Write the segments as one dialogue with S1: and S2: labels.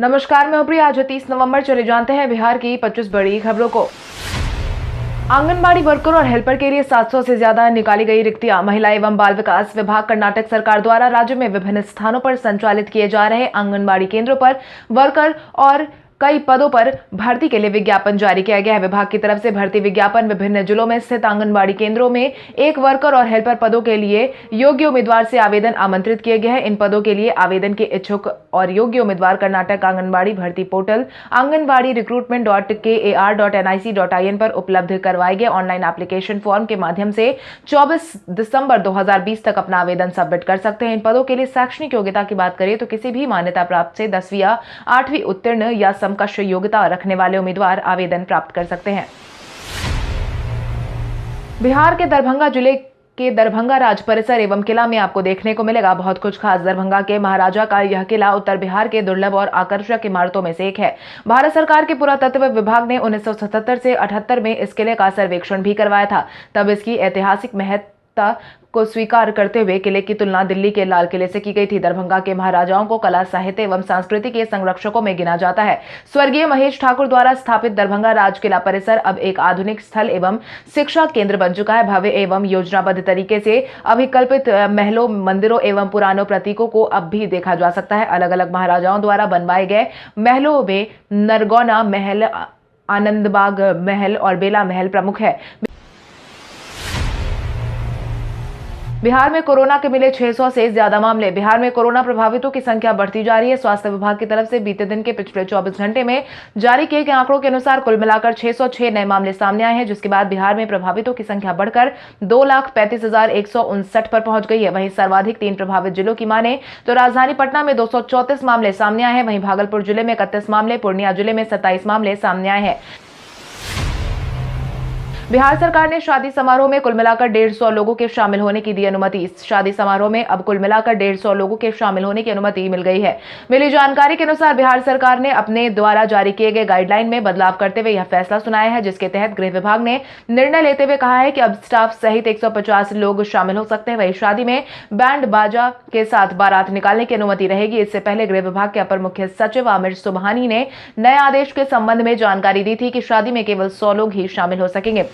S1: नमस्कार, मैं प्रिया। आज 30 नवंबर। चले जानते हैं बिहार की 25 बड़ी खबरों को। आंगनबाड़ी वर्कर और हेल्पर के लिए 700 से ज्यादा निकाली गई रिक्तियां। महिला एवं बाल विकास विभाग कर्नाटक सरकार द्वारा राज्य में विभिन्न स्थानों पर संचालित किए जा रहे आंगनबाड़ी केंद्रों पर वर्कर और कई पदों पर भर्ती के लिए विज्ञापन जारी किया गया है। विभाग की तरफ से भर्ती विज्ञापन विभिन्न जिलों में स्थित आंगनबाड़ी केंद्रों में एक वर्कर और हेल्पर पदों के लिए योग्य उम्मीदवार से आवेदन आमंत्रित किए गए हैं। इन पदों के लिए आवेदन के इच्छुक और योग्य उम्मीदवार कर्नाटक आंगनबाड़ी भर्ती पोर्टल आंगनबाड़ी recruitment.kar.nic.in पर उपलब्ध करवाए गए ऑनलाइन एप्लीकेशन फॉर्म के माध्यम से 24 दिसंबर 2020 तक अपना आवेदन सबमिट कर सकते हैं। इन पदों के लिए शैक्षणिक योग्यता की बात करें तो किसी भी मान्यता प्राप्त से 10वीं या 8वीं उत्तीर्ण या समकक्ष योग्यता रखने वाले उम्मीदवार आवेदन प्राप्त कर सकते हैं। बिहार के दरभंगा जिले के दरभंगा राज परिसर एवं किला में आपको देखने को मिलेगा बहुत कुछ खास। दरभंगा के महाराजा का यह किला उत्तर बिहार के दुर्लभ और आकर्षक इमारतों में से एक है। भारत सरकार के पुरातत्व विभाग ने 1977 से 78 में इस किले का सर्वेक्षण भी करवाया था। तब इसकी ऐतिहासिक महत्ता को स्वीकार करते हुए किले की तुलना दिल्ली के लाल किले से की गई थी। दरभंगा के महाराजाओं को कला, साहित्य एवं संस्कृति के संरक्षकों में गिना जाता है। स्वर्गीय महेश ठाकुर द्वारा स्थापित दरभंगा राज किला परिसर अब एक आधुनिक स्थल एवं शिक्षा केंद्र बन चुका है। भव्य एवं योजनाबद्ध तरीके से अभिकल्पित महलों, मंदिरों एवं पुरानों प्रतीकों को अब भी देखा जा सकता है। अलग अलग महाराजाओं द्वारा बनवाए गए महलों में नरगौना महल, आनंदबाग महल और बेला महल प्रमुख है। बिहार में कोरोना के मिले 600 से ज्यादा मामले। बिहार में कोरोना प्रभावितों की संख्या बढ़ती जा रही है। स्वास्थ्य विभाग की तरफ से बीते दिन के पिछले 24 घंटे में जारी किए गए आंकड़ों के अनुसार कुल मिलाकर 606 नए मामले सामने आए हैं, जिसके बाद बिहार में प्रभावितों की संख्या बढ़कर 2,35,159 पर पहुंच गई है। वहीं सर्वाधिक 3 प्रभावित जिलों की माने तो राजधानी पटना में 234 मामले सामने आए हैं। वहीं भागलपुर जिले में 31 मामले, पूर्णिया जिले में 27 मामले सामने आए हैं। बिहार सरकार ने शादी समारोह में कुल मिलाकर 150 लोगों के शामिल होने की दी अनुमति। इस शादी समारोह में अब कुल मिलाकर 150 लोगों के शामिल होने की अनुमति मिल गई है। मिली जानकारी के अनुसार बिहार सरकार ने अपने द्वारा जारी किए गए गाइडलाइन में बदलाव करते हुए यह फैसला सुनाया है, जिसके तहत गृह विभाग ने निर्णय लेते हुए कहा है कि अब स्टाफ सहित 150 लोग शामिल हो सकते हैं। वहीं शादी में बैंड बाजा के साथ बारात निकालने की अनुमति रहेगी। इससे पहले गृह विभाग के अपर मुख्य सचिव आमिर सुबहानी ने नए आदेश के संबंध में जानकारी दी थी कि शादी में केवल 100 लोग ही शामिल हो सकेंगे।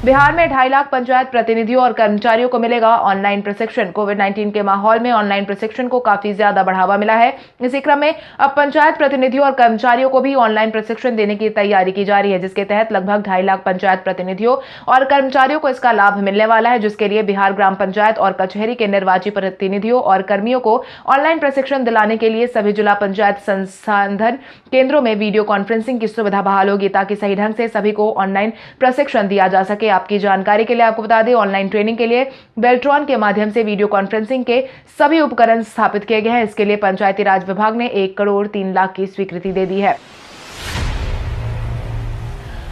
S1: बिहार में 2.5 लाख पंचायत प्रतिनिधियों और कर्मचारियों को मिलेगा ऑनलाइन प्रशिक्षण। कोविड-19 के माहौल में ऑनलाइन प्रशिक्षण को काफी ज्यादा बढ़ावा मिला है। इसी क्रम में अब पंचायत प्रतिनिधियों और कर्मचारियों को भी ऑनलाइन प्रशिक्षण देने की तैयारी की जा रही है, जिसके तहत लगभग 2.5 लाख पंचायत प्रतिनिधियों और कर्मचारियों को इसका लाभ मिलने वाला है, जिसके लिए बिहार ग्राम पंचायत और कचहरी के निर्वाचित प्रतिनिधियों और कर्मियों को ऑनलाइन प्रशिक्षण दिलाने के लिए सभी जिला पंचायत संसाधन केंद्रों में वीडियो कॉन्फ्रेंसिंग की सुविधा बहाल होगी, ताकि सही ढंग से सभी को ऑनलाइन प्रशिक्षण दिया जा सके। आपकी जानकारी के लिए आपको बता दें, ऑनलाइन ट्रेनिंग के लिए बेल्ट्रॉन के माध्यम से वीडियो कॉन्फ्रेंसिंग के सभी उपकरण स्थापित किए गए हैं। इसके लिए पंचायती राज विभाग ने 1 करोड़ 3 लाख की स्वीकृति दे दी है।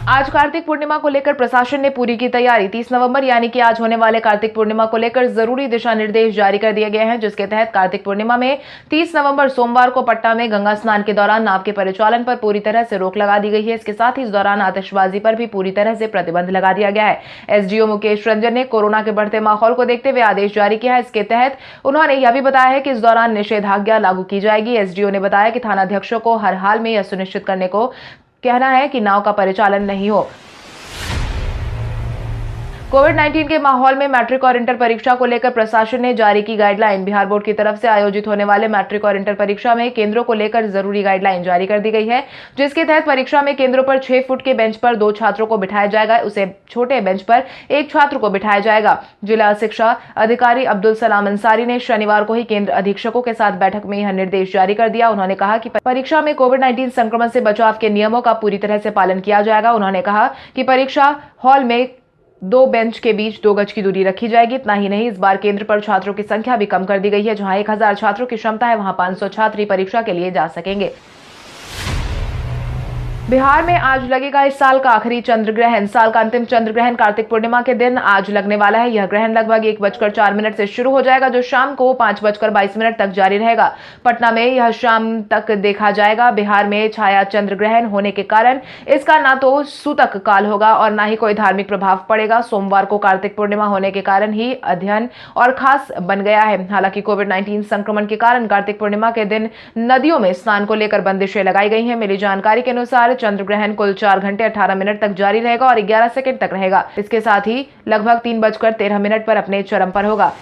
S1: आज कार्तिक पूर्णिमा को लेकर प्रशासन ने पूरी की तैयारी। 30 नवंबर यानी कि आज होने वाले कार्तिक पूर्णिमा को लेकर जरूरी दिशा निर्देश जारी कर दिए गए हैं, जिसके तहत कार्तिक पूर्णिमा में 30 नवंबर सोमवार को पटना में गंगा स्नान के दौरान नाव के परिचालन पर पूरी तरह से रोक लगा दी गई है। इसके साथ ही इस दौरान आतिशबाजी पर भी पूरी तरह से प्रतिबंध लगा दिया गया है। एसडीओ मुकेश रंजन ने कोरोना के बढ़ते माहौल को देखते हुए आदेश जारी किया है। इसके तहत उन्होंने यह भी बताया है कि इस दौरान निषेधाज्ञा लागू की जाएगी। एसडीओ ने बताया कि थानाध्यक्षों को हर हाल में यह सुनिश्चित करने को कहना है कि नाव का परिचालन नहीं हो। कोविड-19 के माहौल में मैट्रिक और इंटर परीक्षा को लेकर प्रशासन ने जारी की गाइडलाइन। बिहार बोर्ड की तरफ से आयोजित होने वाले मैट्रिक और इंटर परीक्षा में केंद्रों को लेकर जरूरी गाइडलाइन जारी कर दी गई है, जिसके तहत परीक्षा में केंद्रों पर 6 फुट के बेंच पर 2 छात्रों को बिठाया जाएगा। उसे छोटे बेंच पर 1 छात्र को बिठाया जाएगा। जिला शिक्षा अधिकारी अब्दुल सलाम अंसारी ने शनिवार को ही केंद्र अधीक्षकों के साथ बैठक में यह निर्देश जारी कर दिया। उन्होंने कहा कि परीक्षा में कोविड-19 संक्रमण से बचाव के नियमों का पूरी तरह से पालन किया जाएगा। उन्होंने कहा कि परीक्षा हॉल में 2 बेंच के बीच 2 गज की दूरी रखी जाएगी। इतना ही नहीं, इस बार केंद्र पर छात्रों की संख्या भी कम कर दी गई है। जहां 1000 छात्रों की क्षमता है, वहां 500 छात्र परीक्षा के लिए जा सकेंगे। बिहार में आज लगेगा इस साल का आखिरी चंद्र ग्रहण। साल का अंतिम चंद्र ग्रहण कार्तिक पूर्णिमा के दिन आज लगने वाला है। यह ग्रहण लगभग 1:04 से शुरू हो जाएगा, जो शाम को 5:22 तक जारी रहेगा। पटना में यह शाम तक देखा जाएगा। बिहार में छाया चंद्र ग्रहण होने के कारण इसका ना तो सूतक काल होगा और ना ही कोई धार्मिक प्रभाव पड़ेगा। सोमवार को कार्तिक पूर्णिमा होने के कारण ही अध्ययन और खास बन गया है। हालांकि कोविड-19 संक्रमण के कारण कार्तिक पूर्णिमा के दिन नदियों में स्नान को लेकर बंदिशें लगाई गई हैं। मिली जानकारी के अनुसार चंद्र ग्रहण कुल 4 घंटे 18 मिनट तक जारी रहेगा और 11 सेकंड तक रहेगा। इसके साथ ही लगभग 3:13 पर अपने चरम पर होगा।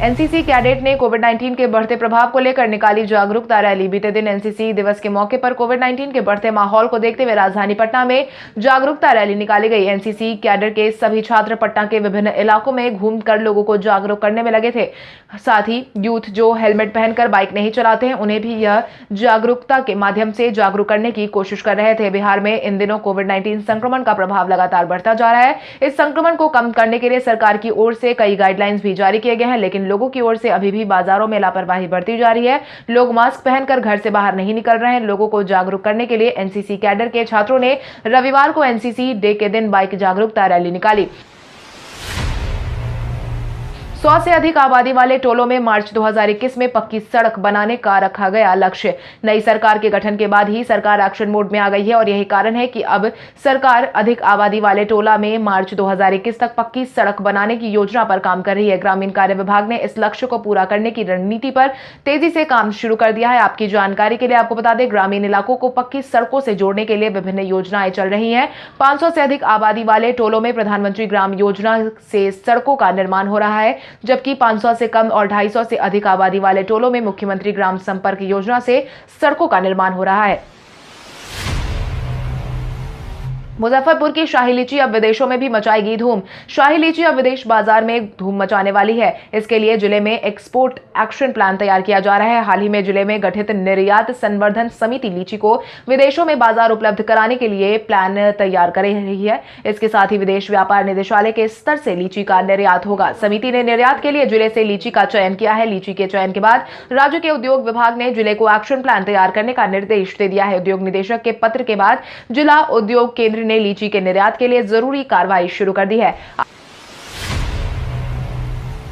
S1: एनसीसी कैडेट ने कोविड-19 के बढ़ते प्रभाव को लेकर निकाली जागरूकता रैली। बीते दिन एनसीसी दिवस के मौके पर कोविड-19 के बढ़ते माहौल को देखते हुए राजधानी पटना में जागरूकता रैली निकाली गई। एनसीसी कैडेट के सभी छात्र पटना के विभिन्न इलाकों में घूमकर लोगों को जागरूक करने में लगे थे। साथ ही यूथ जो हेलमेट पहनकर बाइक नहीं चलाते हैं, उन्हें भी यह जागरूकता के माध्यम से जागरूक करने की कोशिश कर रहे थे। बिहार में इन दिनों कोविड-19 संक्रमण का प्रभाव लगातार बढ़ता जा रहा है। इस संक्रमण को कम करने के लिए सरकार की ओर से कई गाइडलाइंस भी जारी किए गए हैं, लेकिन लोगों की ओर से अभी भी बाजारों में लापरवाही बढ़ती जा रही है। लोग मास्क पहनकर घर से बाहर नहीं निकल रहे हैं। लोगों को जागरूक करने के लिए एनसीसी कैडर के छात्रों ने रविवार को एनसीसी डे के दिन बाइक जागरूकता रैली निकाली। 100 से अधिक आबादी वाले टोलों में मार्च 2021 में पक्की सड़क बनाने का रखा गया लक्ष्य। नई सरकार के गठन के बाद ही सरकार एक्शन मोड में आ गई है और यही कारण है कि अब सरकार अधिक आबादी वाले टोला में मार्च 2021 तक पक्की सड़क बनाने की योजना पर काम कर रही है। ग्रामीण कार्य विभाग ने इस लक्ष्य को पूरा करने की रणनीति पर तेजी से काम शुरू कर दिया है। आपकी जानकारी के लिए आपको बता दें, ग्रामीण इलाकों को पक्की सड़कों से जोड़ने के लिए विभिन्न योजनाएं चल रही हैं। 500 से अधिक आबादी वाले टोलों में प्रधानमंत्री ग्राम योजना से सड़कों का निर्माण हो रहा है, जबकि 500 से कम और 250 से अधिक आबादी वाले टोलों में मुख्यमंत्री ग्राम संपर्क योजना से सड़कों का निर्माण हो रहा है। मुजफ्फरपुर की शाही लीची अब विदेशों में भी मचाएगी धूम। शाही लीची अब विदेश बाजार में धूम मचाने वाली है। इसके लिए जिले में एक्सपोर्ट एक्शन प्लान तैयार किया जा रहा है। हाल ही में जिले में गठित निर्यात संवर्धन समिति लीची को विदेशों में बाजार उपलब्ध कराने के लिए प्लान तैयार कर रही है। इसके साथ ही विदेश व्यापार निदेशालय के स्तर से लीची का निर्यात होगा। समिति ने निर्यात के लिए जिले से लीची का चयन किया है। लीची के चयन के बाद राज्य के उद्योग विभाग ने जिले को एक्शन प्लान तैयार करने का निर्देश दे दिया है। उद्योग निदेशक के पत्र के बाद जिला उद्योग केंद्र ने लीची के निर्यात के लिए जरूरी कार्रवाई शुरू कर दी है।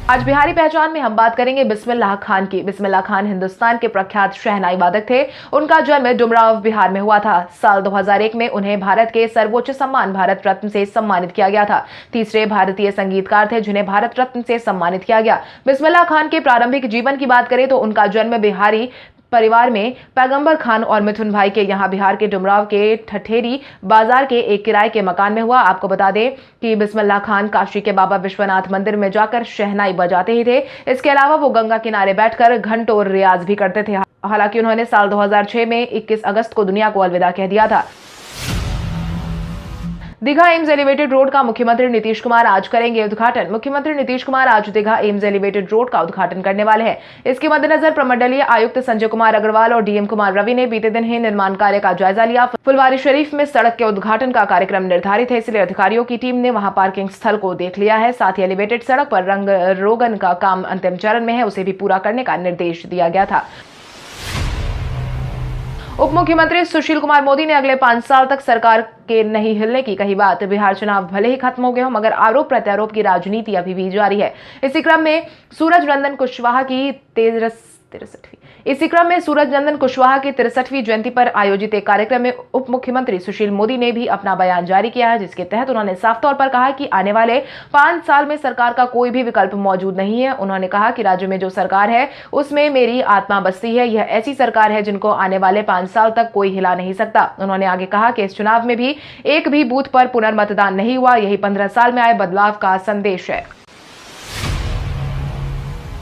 S1: आज बिहारी पहचान में हम बात करेंगे बिस्मिल्लाह खान की। बिस्मिल्लाह खान हिंदुस्तान के प्रख्यात शहनाई वादक थे। उनका जन्म डुमराव बिहार में हुआ था। साल 2001 में उन्हें भारत के सर्वोच्च सम्मान भारत रत्न से सम्मानित किया गया था। तीसरे भारतीय संगीतकार थे जिन्हें भारत रत्न से सम्मानित किया गया। बिस्मिल्लाह खान के प्रारंभिक जीवन की बात करें तो उनका जन्म बिहारी परिवार में पैगंबर खान और मिथुन भाई के यहाँ बिहार के डुमराव के ठठेरी बाजार के एक किराए के मकान में हुआ। आपको बता दें कि बिस्मिल्लाह खान काशी के बाबा विश्वनाथ मंदिर में जाकर शहनाई बजाते ही थे। इसके अलावा वो गंगा किनारे बैठकर घंटों रियाज भी करते थे। हालांकि उन्होंने साल 2006 में 21 अगस्त को दुनिया को अलविदा कह दिया था। दीघा एम्स एलिवेटेड रोड का मुख्यमंत्री नीतीश कुमार आज करेंगे उद्घाटन। मुख्यमंत्री नीतीश कुमार आज दीघा एम्स एलिवेटेड रोड का उद्घाटन करने वाले हैं। इसके मद्देनजर प्रमंडलीय आयुक्त संजय कुमार अग्रवाल और डीएम कुमार रवि ने बीते दिन ही निर्माण कार्य का जायजा लिया। फुलवारी शरीफ में सड़क के उद्घाटन का कार्यक्रम निर्धारित है, इसलिए अधिकारियों की टीम ने वहां पार्किंग स्थल को देख लिया है। साथ ही एलिवेटेड सड़क पर रंग रोगन का काम अंतिम चरण में है, उसे भी पूरा करने का निर्देश दिया गया था। उप मुख्यमंत्री सुशील कुमार मोदी ने अगले 5 साल तक सरकार के नहीं हिलने की कही बात। बिहार चुनाव भले ही खत्म हो गए हो, मगर आरोप प्रत्यारोप की राजनीति अभी भी जारी है। इसी क्रम में सूरज नंदन कुशवाहा की 63वीं जयंती पर आयोजित एक कार्यक्रम में उप मुख्यमंत्री सुशील मोदी ने भी अपना बयान जारी किया है, जिसके तहत उन्होंने साफ तौर पर कहा कि आने वाले 5 साल में सरकार का कोई भी विकल्प मौजूद नहीं है। उन्होंने कहा कि राज्य में जो सरकार है उसमें मेरी आत्मा बसती है। यह ऐसी सरकार है जिनको आने वाले 5 साल तक कोई हिला नहीं सकता। उन्होंने आगे कहा कि इस चुनाव में भी एक भी बूथ पर पुनर्मतदान नहीं हुआ। यही 15 साल में आए बदलाव का संदेश है।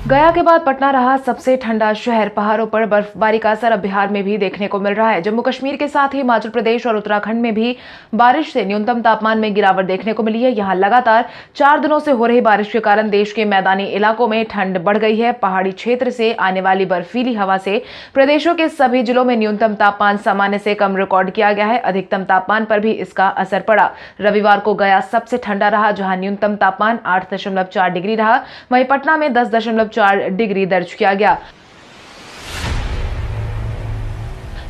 S1: गया के बाद पटना रहा सबसे ठंडा शहर। पहाड़ों पर बर्फबारी का असर अब बिहार में भी देखने को मिल रहा है। जम्मू कश्मीर के साथ ही हिमाचल प्रदेश और उत्तराखंड में भी बारिश से न्यूनतम तापमान में गिरावट देखने को मिली है। यहाँ लगातार 4 दिनों से हो रही बारिश के कारण देश के मैदानी इलाकों में ठंड बढ़ गई है। पहाड़ी क्षेत्र से आने वाली बर्फीली हवा से प्रदेशों के सभी जिलों में न्यूनतम तापमान सामान्य से कम रिकॉर्ड किया गया है। अधिकतम तापमान पर भी इसका असर पड़ा। रविवार को गया सबसे ठंडा रहा, जहां न्यूनतम तापमान 8.4 डिग्री रहा। वहीं पटना में 10.4 डिग्री दर्ज किया गया।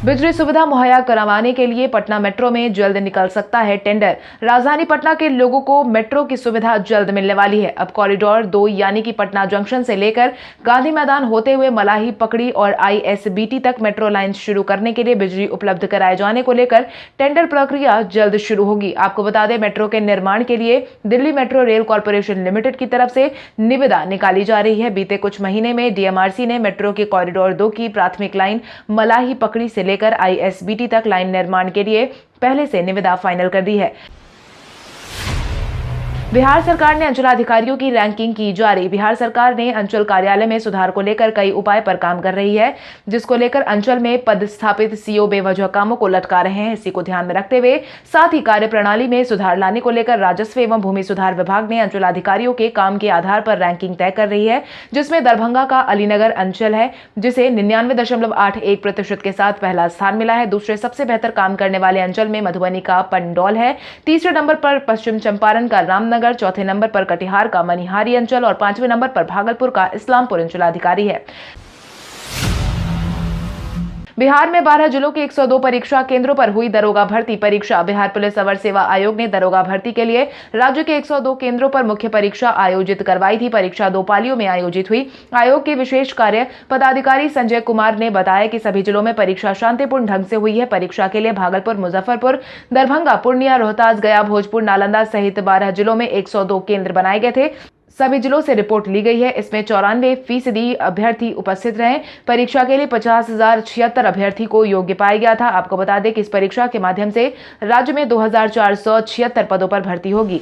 S1: बिजली सुविधा मुहैया करवाने के लिए पटना मेट्रो में जल्द निकल सकता है टेंडर। राजधानी पटना के लोगों को मेट्रो की सुविधा जल्द मिलने वाली है। अब कॉरिडोर 2 यानी कि पटना जंक्शन से लेकर गांधी मैदान होते हुए मलाही पकड़ी और आईएसबीटी तक मेट्रो लाइन शुरू करने के लिए बिजली उपलब्ध कराए जाने को लेकर टेंडर प्रक्रिया जल्द शुरू होगी। आपको बता दें, मेट्रो के निर्माण के लिए Delhi metro rail corporation limited की तरफ से निविदा निकाली जा रही है। बीते कुछ महीने में डीएमआरसी ने मेट्रो के कॉरिडोर 2 की प्राथमिक लाइन मलाही पकड़ी से लेकर आईएसबीटी तक लाइन निर्माण के लिए पहले से निविदा फाइनल कर दी है। बिहार सरकार ने अंचलाधिकारियों की रैंकिंग की जारी। बिहार सरकार ने अंचल कार्यालय में सुधार को लेकर कई उपाय पर काम कर रही है, जिसको लेकर अंचल में पदस्थापित सीओ बेवजह कामों को लटका रहे हैं। इसी को ध्यान में रखते हुए साथ ही कार्यप्रणाली में सुधार लाने को लेकर राजस्व एवं भूमि सुधार विभाग ने अंचलाधिकारियों के काम के आधार पर रैंकिंग तय कर रही है, जिसमें दरभंगा का अलीनगर अंचल है, जिसे 99.81% के साथ पहला स्थान मिला है। दूसरे सबसे बेहतर काम करने वाले अंचल में मधुबनी का पंडौल है। तीसरे नंबर पर पश्चिम चंपारण का रामनगर, चौथे नंबर पर कटिहार का मनिहारी अंचल और 5वें नंबर पर भागलपुर का इस्लामपुर अंचलाधिकारी है। बिहार में 12 जिलों के 102 परीक्षा केंद्रों पर हुई दरोगा भर्ती परीक्षा। बिहार पुलिस अवर सेवा आयोग ने दरोगा भर्ती के लिए राज्य के 102 केंद्रों पर मुख्य परीक्षा आयोजित करवाई थी। परीक्षा 2 पालियों में आयोजित हुई। आयोग के विशेष कार्य पदाधिकारी संजय कुमार ने बताया कि सभी जिलों में परीक्षा शांतिपूर्ण ढंग से हुई है। परीक्षा के लिए भागलपुर, मुजफ्फरपुर, दरभंगा, पूर्णिया, रोहतास, गया, भोजपुर, नालंदा सहित 12 जिलों में 102 केंद्र बनाए गए थे। सभी जिलों से रिपोर्ट ली गई है। इसमें 94% अभ्यर्थी उपस्थित रहे। परीक्षा के लिए 50,076 अभ्यर्थी को योग्य पाया गया था। आपको बता दें कि इस परीक्षा के माध्यम से राज्य में 2,476 पदों पर भर्ती होगी।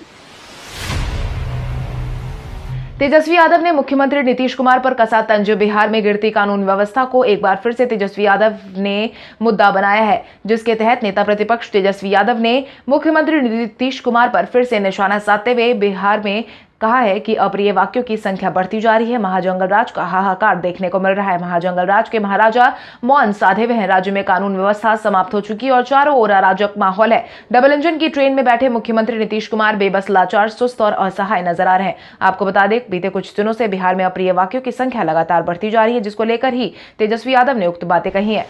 S1: तेजस्वी यादव ने मुख्यमंत्री नीतीश कुमार पर कसा तंज। बिहार में गिरती कानून व्यवस्था को एक बार फिर से तेजस्वी यादव ने मुद्दा बनाया है, जिसके तहत नेता प्रतिपक्ष तेजस्वी यादव ने मुख्यमंत्री नीतीश कुमार पर फिर से निशाना साधते हुए बिहार में कहा है कि अप्रिय वाक्यों की संख्या बढ़ती जा रही है। महाजंगलराज का हाहाकार देखने को मिल रहा है। महाजंगलराज के महाराजा मौन साधे हुए हैं। राज्य में कानून व्यवस्था समाप्त हो चुकी है और चारों ओर अराजक माहौल है। डबल इंजन की ट्रेन में बैठे मुख्यमंत्री नीतीश कुमार बेबस, लाचार, सुस्त और असहाय नजर आ रहे हैं। आपको बता दें, बीते कुछ दिनों से बिहार में अप्रिय वाक्यों की संख्या लगातार बढ़ती जा रही है, जिसको लेकर ही तेजस्वी यादव ने उक्त बातें कही हैं।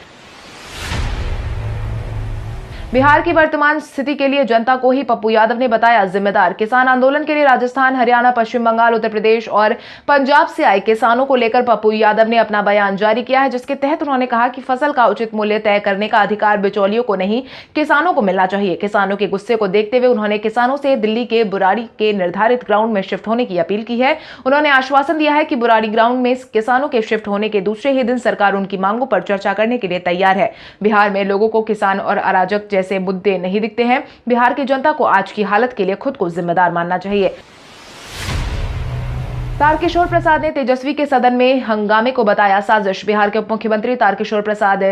S1: बिहार की वर्तमान स्थिति के लिए जनता को ही पप्पू यादव ने बताया जिम्मेदार। किसान आंदोलन के लिए राजस्थान, हरियाणा, पश्चिम बंगाल, उत्तर प्रदेश और पंजाब से आए किसानों को लेकर पप्पू यादव ने अपना बयान जारी किया है, जिसके तहत उन्होंने कहा कि फसल का उचित मूल्य तय करने का अधिकार बिचौलियों को नहीं, किसानों को मिलना चाहिए। किसानों के गुस्से को देखते हुए उन्होंने किसानों से दिल्ली के बुराड़ी के निर्धारित ग्राउंड में शिफ्ट होने की अपील की है। उन्होंने आश्वासन दिया है कि बुराड़ी ग्राउंड में किसानों के शिफ्ट होने के दूसरे ही दिन सरकार उनकी मांगों पर चर्चा करने के लिए तैयार है। बिहार में लोगों को किसान और अराजक जैसे मुद्दे नहीं दिखते हैं। बिहार की जनता को आज की हालत के लिए खुद को जिम्मेदार मानना चाहिए। तारकिशोर प्रसाद ने तेजस्वी के सदन में हंगामे को बताया साजिश। बिहार के उप मुख्यमंत्री तारकिशोर प्रसाद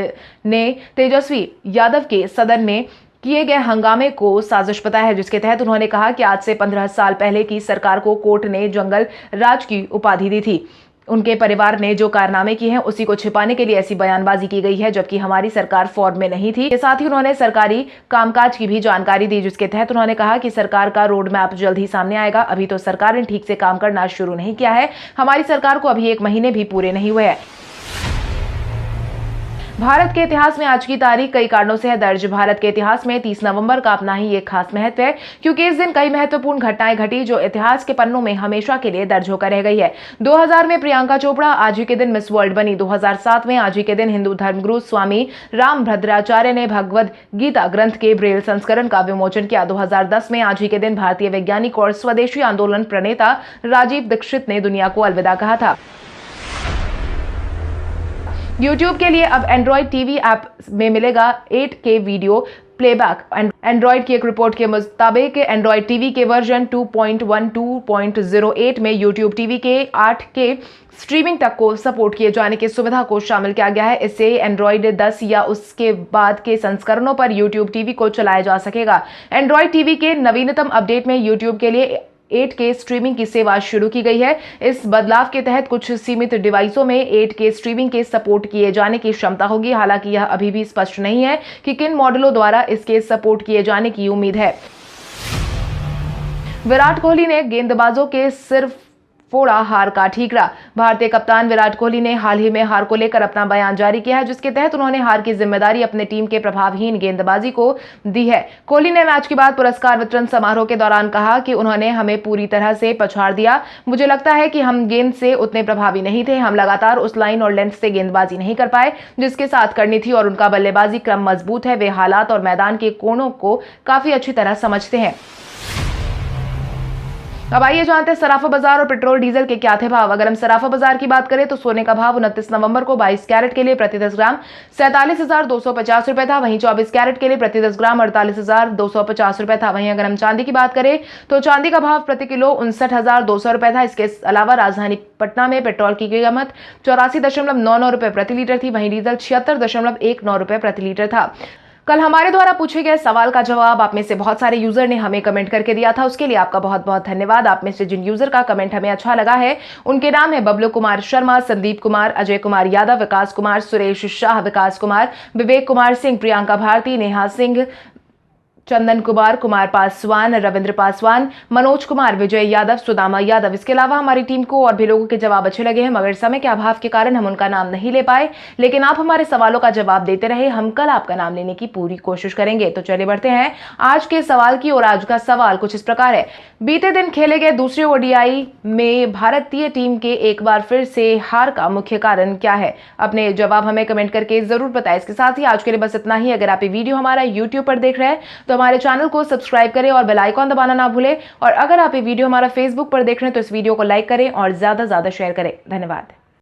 S1: ने तेजस्वी यादव के सदन में किए गए हंगामे को साजिश बताया है, जिसके तहत उन्होंने कहा कि आज से 15 साल पहले की सरकार को कोर्ट ने जंगल राज की उपाधि दी थी। उनके परिवार ने जो कारनामे किए हैं उसी को छिपाने के लिए ऐसी बयानबाजी की गई है, जबकि हमारी सरकार फॉर्म में नहीं थी। इसके साथ ही उन्होंने सरकारी कामकाज की भी जानकारी दी, जिसके तहत उन्होंने कहा कि सरकार का रोड मैप जल्द ही सामने आएगा। अभी तो सरकार ने ठीक से काम करना शुरू नहीं किया है। हमारी सरकार को अभी 1 महीने भी पूरे नहीं हुए हैं। भारत के इतिहास में आज की तारीख कई कारणों से है दर्ज। भारत के इतिहास में 30 नवंबर का अपना ही एक खास महत्व है, क्योंकि इस दिन कई महत्वपूर्ण घटनाएं घटी जो इतिहास के पन्नों में हमेशा के लिए दर्ज होकर रह गई है। 2000 में प्रियंका चोपड़ा आज ही के दिन मिस वर्ल्ड बनी। 2007 में आज ही के दिन हिंदू धर्मगुरु स्वामी रामभद्राचार्य ने भगवद गीता ग्रंथ के ब्रेल संस्करण का विमोचन किया। 2010 में आज ही के दिन भारतीय वैज्ञानिक और स्वदेशी आंदोलन प्रणेता राजीव दीक्षित ने दुनिया को अलविदा कहा था। YouTube के लिए अब एंड्रॉइड टीवी ऐप में मिलेगा 8K वीडियो प्लेबैक। एंड्रॉइड की एक रिपोर्ट के मुताबिक एंड्रॉइड टीवी के वर्जन 2.12.08 में YouTube टीवी के 8K स्ट्रीमिंग तक को सपोर्ट किए जाने की सुविधा को शामिल किया गया है। इससे एंड्रॉइड 10 या उसके बाद के संस्करणों पर YouTube टीवी को चलाया जा सकेगा। एंड्रॉइड टीवी के नवीनतम अपडेट में YouTube के लिए 8K स्ट्रीमिंग की सेवा शुरू की गई है। इस बदलाव के तहत कुछ सीमित डिवाइसों में 8K स्ट्रीमिंग के सपोर्ट किए जाने की क्षमता होगी। हालांकि यह अभी भी स्पष्ट नहीं है कि किन मॉडलों द्वारा इसके सपोर्ट किए जाने की उम्मीद है। विराट कोहली ने गेंदबाजों के सिर्फ फोड़ा, हार का ठीकरा। भारतीय कप्तान विराट कोहली ने हाल ही में हार को लेकर अपना बयान जारी किया है, जिसके तहत उन्होंने हार की जिम्मेदारी अपने टीम के प्रभावहीन गेंदबाजी को दी है। कोहली ने मैच के बाद पुरस्कार वितरण समारोह के दौरान कहा कि उन्होंने हमें पूरी तरह से पछाड़ दिया। मुझे लगता है कि हम गेंद से उतने प्रभावी नहीं थे। हम लगातार उस लाइन और लेंथ से गेंदबाजी नहीं कर पाए जिसके साथ करनी थी, और उनका बल्लेबाजी क्रम मजबूत है। वे हालात और मैदान के कोणों को काफी अच्छी तरह समझते हैं। अब आइए जानते हैं सराफा बाजार और पेट्रोल डीजल के क्या थे भाव। अगर हम सराफा बाजार की बात करें तो सोने का भाव 29 नवंबर को 22 कैरेट के लिए प्रति 10 ग्राम 47,250 रुपए था। वहीं 24 कैरेट के लिए प्रति 10 ग्राम 48,250 रुपए था। वहीं अगर हम चांदी की बात करें तो चांदी का भाव प्रति किलो 59,200 रुपए था। इसके अलावा राजधानी पटना में पेट्रोल की कीमत 84.99 रुपए प्रति लीटर थी। वहीं डीजल 76.19 रुपए प्रति लीटर था। कल हमारे द्वारा पूछे गए सवाल का जवाब आप में से बहुत सारे यूजर ने हमें कमेंट करके दिया था, उसके लिए आपका बहुत बहुत धन्यवाद। आप में से जिन यूजर का कमेंट हमें अच्छा लगा है उनके नाम है बबलू कुमार शर्मा, संदीप कुमार, अजय कुमार यादव, विकास कुमार, सुरेश शाह, विकास कुमार, विवेक कुमार सिंह, प्रियंका भारती, नेहा सिंह, चंदन कुमार, कुमार पासवान, रविंद्र पासवान, मनोज कुमार, विजय यादव, सुदामा यादव। इसके अलावा हमारी टीम को और भी लोगों के जवाब अच्छे लगे हैं, मगर समय के अभाव के कारण हम उनका नाम नहीं ले पाए। लेकिन आप हमारे सवालों का जवाब देते रहे, हम कल आपका नाम लेने की पूरी कोशिश करेंगे। तो चलिए बढ़ते हैं आज के सवाल की ओर। आज का सवाल कुछ इस प्रकार है। बीते दिन खेले गए दूसरे ओडीआई में भारतीय टीम के एक बार फिर से हार का मुख्य कारण क्या है? अपने जवाब हमें कमेंट करके जरूर बताएं। इसके साथ ही आज के लिए बस इतना ही। अगर आप ये वीडियो हमारा यूट्यूब पर देख रहे हैं तो हमारे चैनल को सब्सक्राइब करें और बेल आइकॉन दबाना ना भूलें। और अगर आप ये वीडियो हमारा फेसबुक पर देख रहे हैं तो इस वीडियो को लाइक करें और ज्यादा से ज्यादा शेयर करें। धन्यवाद।